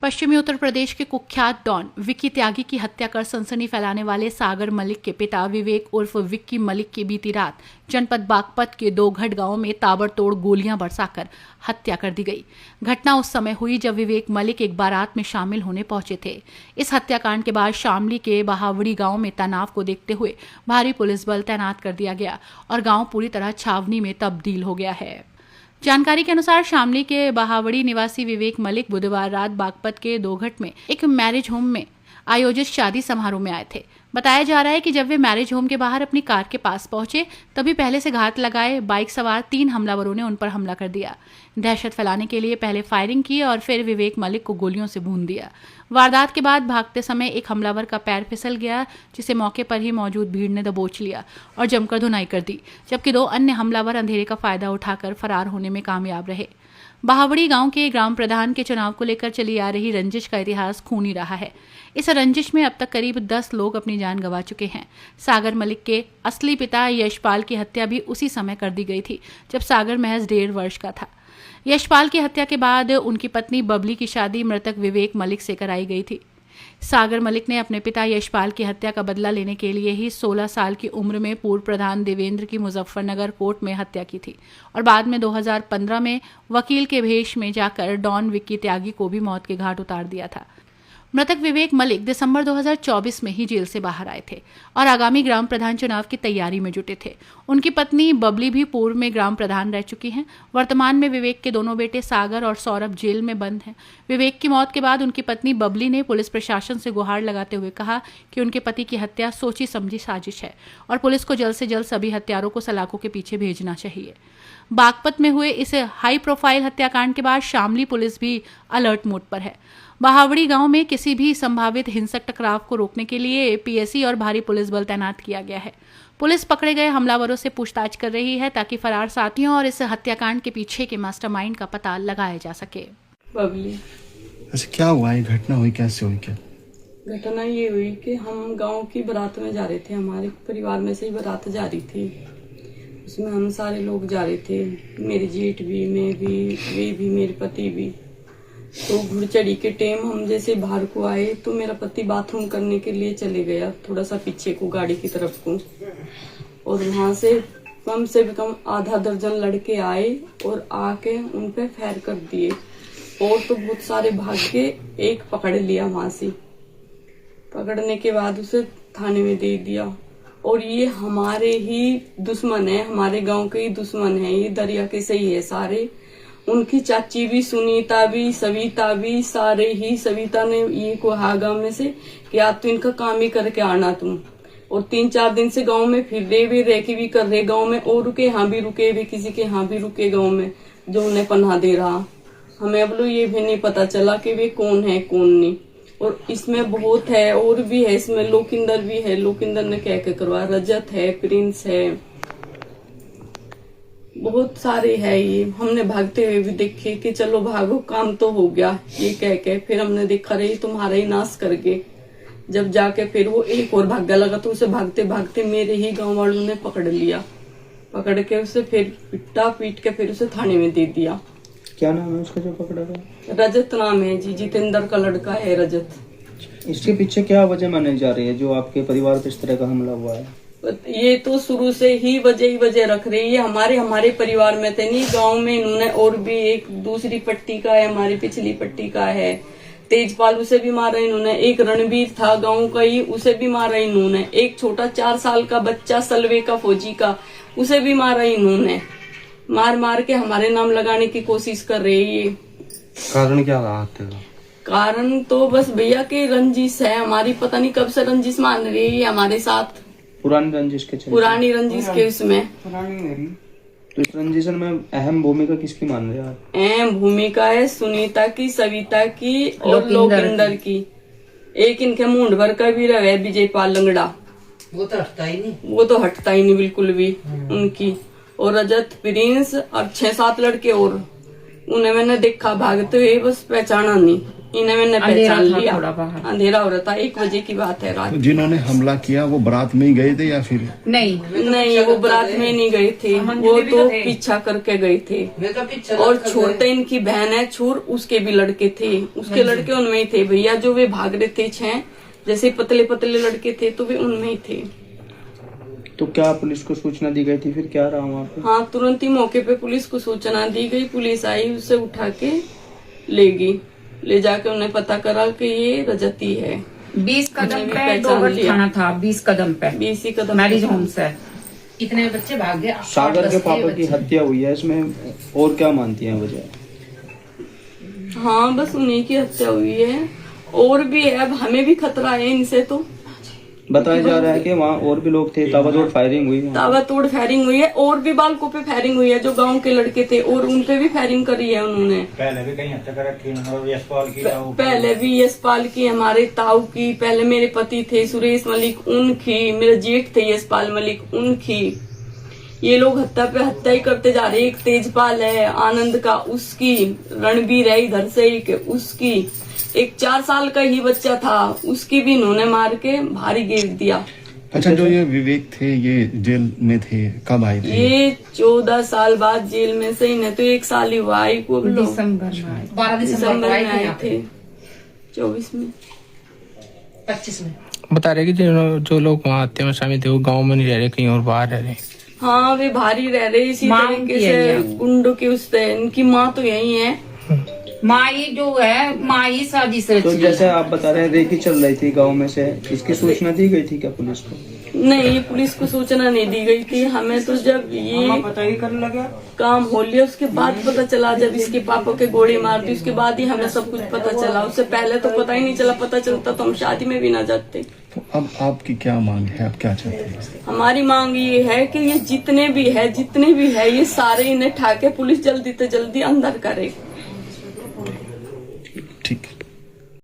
पश्चिमी उत्तर प्रदेश के कुख्यात डॉन विक्की त्यागी की हत्या कर सनसनी फैलाने वाले सागर मलिक के पिता विवेक उर्फ विक्की मलिक की बीती रात जनपद बागपत के दोघट गांव में ताबड़तोड़ गोलियां बरसाकर हत्या कर दी गई। घटना उस समय हुई जब विवेक मलिक एक बारात में शामिल होने पहुंचे थे। इस हत्याकांड के बाद शामली के बहावड़ी गांव में तनाव को देखते हुए भारी पुलिस बल तैनात कर दिया गया और गांव पूरी तरह छावनी में तब्दील हो गया है। जानकारी के अनुसार शामली के बहावड़ी निवासी विवेक मलिक बुधवार रात बागपत के दोघट में एक मैरिज होम में आयोजित शादी समारोह में आए थे। बताया जा रहा है कि जब वे मैरिज होम के बाहर अपनी कार के पास पहुंचे तभी पहले से घात लगाए बाइक सवार 3 हमलावरों ने उन पर हमला कर दिया। दहशत फैलाने के लिए पहले फायरिंग की और फिर विवेक मलिक को गोलियों से भून दिया। वारदात के बाद भागते समय एक हमलावर का पैर फिसल गया, जिसे मौके पर ही मौजूद भीड़ ने दबोच लिया और जमकर धुनाई कर दी, जबकि 2 अन्य हमलावर अंधेरे का फायदा उठाकर फरार होने में कामयाब रहे। बहावड़ी गांव के ग्राम प्रधान के चुनाव को लेकर चली आ रही रंजिश का इतिहास खूनी रहा है। इस रंजिश में अब तक करीब 10 लोग अपनी जान गंवा चुके हैं। सागर मलिक के असली पिता यशपाल की हत्या भी उसी समय कर दी गई थी जब सागर महज 1.5 वर्ष का था। यशपाल की हत्या के बाद उनकी पत्नी बबली की शादी मृतक विवेक मलिक से कराई गई थी। सागर मलिक ने अपने पिता यशपाल की हत्या का बदला लेने के लिए ही 16 साल की उम्र में पूर्व प्रधान देवेंद्र की मुजफ्फरनगर कोर्ट में हत्या की थी और बाद में 2015 में वकील के भेष में जाकर डॉन विक्की त्यागी को भी मौत के घाट उतार दिया था। मृतक विवेक मलिक दिसंबर 2024 में ही जेल से बाहर आए थे और आगामी ग्राम प्रधान चुनाव की तैयारी में जुटे थे। उनकी पत्नी बबली भी पूर्व में ग्राम प्रधान रह चुकी हैं। वर्तमान में विवेक के दोनों बेटे सागर और सौरभ जेल में बंद हैं। विवेक की मौत के बाद उनकी पत्नी बबली ने पुलिस प्रशासन से गुहार लगाते हुए कहा कि उनके पति की हत्या सोची समझी साजिश है और पुलिस को जल्द से जल्द सभी हत्यारों को सलाखों के पीछे भेजना चाहिए। बागपत में हुए इस हाई प्रोफाइल हत्याकांड के बाद शामली पुलिस भी अलर्ट मोड पर है। बहावड़ी गांव में किसी भी संभावित हिंसक टकराव को रोकने के लिए पीएसी और भारी पुलिस बल तैनात किया गया है। पुलिस पकड़े गए हमलावरों से पूछताछ कर रही है ताकि फरार साथियों और इस हत्याकांड के पीछे के मास्टरमाइंड का पता लगाया जा सके। बबली, अच्छा क्या हुआ, ये घटना हुई, कैसे हुई? क्या घटना ये हुई कि हम गांव की बारात में जा रहे थे। हमारे परिवार में से ही बारात जा रही थी। उसमें हम सारे लोग जा रहे थे, मेरे जेठ भी, मैं भी, वे भी, मेरे पति भी। तो घुड़चड़ी के टाइम हम जैसे बाहर को आए तो मेरा पति बाथरूम करने के लिए चले गया, थोड़ा सा पीछे को गाड़ी की तरफ को, और वहां से कम आधा दर्जन लड़के आए और आके उन पे फायर कर दिए और तो बहुत सारे भाग के एक पकड़ लिया। वहां से पकड़ने के बाद उसे थाने में दे दिया। और ये हमारे ही दुश्मन है, हमारे गांव के ही दुश्मन है, ये दरिया के सही है सारे। उनकी चाची भी, सुनीता भी, सविता भी, सारे ही। सविता ने ये कहा गाँव में से कि आप तो इनका काम ही करके आना तुम। और 3-4 दिन से गांव में फिर रहे भी कर रहे गांव में, और रुके यहाँ भी रुके भी, किसी के यहाँ भी रुके गांव में जो उन्हें पनाह दे रहा। हमें अब ये भी नहीं पता चला कि वे कौन है कौन नहीं। और इसमें बहुत है, और भी है इसमें, लोकिंदर भी है। लोकिंदर ने क्या क्या करवा, रजत है, प्रिंस है, बहुत सारे है। ये हमने भागते हुए भी देखे कि चलो भागो, काम तो हो गया, ये कह के फिर हमने देखा रही तुम्हारा ही नाश करके। जब जाके फिर वो एक और भागा लगा तो उसे भागते भागते मेरे ही गांव वालों ने पकड़ लिया। पकड़ के उसे फिर पीट के फिर उसे थाने में दे दिया। क्या नाम है उसका जो पकड़ा गया? रजत नाम है जी, जितेंद्र का लड़का है रजत। इसके पीछे क्या वजह मानी जा रही है जो आपके परिवार पे इस तरह का हमला हुआ है? ये तो शुरू से ही वजह रख रही है। हमारे परिवार में थे नहीं, गांव में इन्होंने, और भी एक दूसरी पट्टी का है, हमारी पिछली पट्टी का है तेजपाल, उसे भी मारा इन्होंने। एक रणबीर था गांव का ही, उसे भी मारा इन्होंने। एक छोटा 4 साल का बच्चा सलवे का फौजी का, उसे भी मारा इन्होंने। मार के हमारे नाम लगाने की कोशिश कर रही है। कारण क्या रहा? कारण तो बस भैया की रंजिश है हमारी, पता नहीं कब से रंजिश मान रही है हमारे साथ। पुरानी रंजिश के उसमें। तो इस रंजिशन में अहम भूमिका किसकी मान रहे हैं आप? अहम भूमिका है सुनीता की, सविता की और लोकिंदर की। एक इनके मुंड भर का भी रहे विजयपाल लंगड़ा, वो तो हटता ही नहीं बिल्कुल भी उनकी। और रजत, प्रिंस और 6-7 लड़के और, उन्हें मैंने देखा भागते हुए, बस पहचाना नहीं। इन्हें मैंने अंधेरा पहचान था लिया। थोड़ा बाहर। अंधेरा हो रहा था, 1 बजे की बात है रात। तो जिन्होंने हमला किया वो बारात में ही गए थे या फिर नहीं नहीं, वो बारात में नहीं गए थे, वो तो पीछा करके गए थे। और छोटे इनकी बहन है छूर, उसके भी लड़के थे, उसके लड़के उनमें ही थे भैया, जो वे भाग रहे थे 6 जैसे पतले पतले लड़के थे, तो वे उनमें ही थे। तो क्या पुलिस को सूचना दी गई थी, फिर क्या रहा वहाँ पे? हाँ, तुरंत ही मौके पे पुलिस को सूचना दी गई, पुलिस आई, उसे उठा के ले गई, ले जाके उन्हें पता करा कि ये रजती है। 20 कदम भी पे पहचान दोगट लिया। थाना था, 20 कदम पे 20 कदम मैरिज होम से। इतने बच्चे भाग गए। सागर के पापा की हत्या हुई है, इसमें और क्या मानती हैं वजह? हाँ, बस उन्हीं की हत्या हुई है, और भी है, अब हमें भी खतरा है इनसे। तो बताया जा रहा है कि वहाँ और भी लोग थे, ताबड़तोड़ फायरिंग हुई है। ताबड़तोड़ फायरिंग हुई है, और भी बालकों पे फायरिंग हुई है, जो गांव के लड़के थे, और उन पे भी फायरिंग करी है उन्होंने। पहले भी कहीं हत्या कर रखी है, यशपाल की, पहले भी यशपाल की, हमारे ताऊ की, पहले मेरे पति थे सुरेश मलिक, उनकी, मेरे जेठ थे यशपाल मलिक, उनकी। ये लोग हत्या पे हत्या ही करते जा रहे। एक तेजपाल है आनंद का, उसकी, रणबीर है इधर से एक, उसकी, एक 4 साल का ही बच्चा था, उसकी भी इन्होंने मार के भारी गिर दिया। अच्छा, जो ये विवेक थे ये जेल में थे, कब आए थे? ये 14 साल बाद जेल में से, इन्हें तो 1 साल ही हुआ आई को, दिसंबर में आए। 12 दिसंबर में आए यहाँ पे। थे, 24 में। 25 में। बता रहे कि जो लोग वहाँ हत्या में शामिल थे वो गांव में नहीं रह रहे, कहीं और बाहर रह रहे। हाँ, वे भारी रह रहे, इसी माँ तरीके उनकी से है। गुंडों की उससे। इनकी माँ तो यही है। माई जो है, माई साजिश तो रची जैसे है। आप बता रहे हैं रेकी चल रही थी गांव में से, इसकी सूचना दी गई थी क्या पुलिस को? नहीं, ये पुलिस को सूचना नहीं दी गई थी हमें, तो जब ये पता ही करने लगा काम हो लिया उसके बाद पता चला, जब इसके पापा के गोली मार दी उसके बाद ही हमें सब कुछ पता चला। उससे पहले तो पता ही नहीं चला, पता चलता तो हम शादी में भी ना जाते। तो अब आपकी क्या मांग है, आप क्या चाहते हैं? हमारी मांग ये है कि ये जितने भी है ये सारे इन्हें ठाके पुलिस जल्दी से जल्दी अंदर करे।